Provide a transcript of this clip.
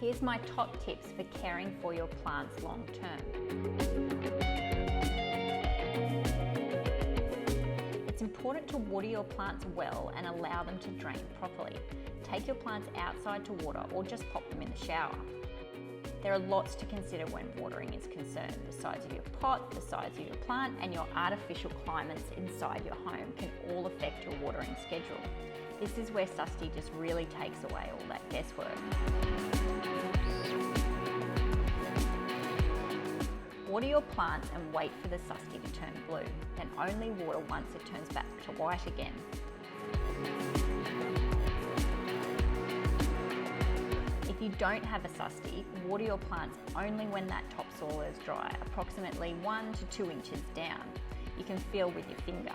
Here's my top tips for caring for your plants long term. It's important to water your plants well and allow them to drain properly. Take your plants outside to water or just pop them in the shower. There are lots to consider when watering is concerned. The size of your pot, the size of your plant, and your artificial climates inside your home can all affect your watering schedule. This is where Sustee just really takes away all that guesswork. Water your plants and wait for the Sustee to turn blue. Then only water once it turns back to white again. If you don't have a Sustee, water your plants only when that topsoil is dry, approximately 1 to 2 inches down. You can feel with your finger.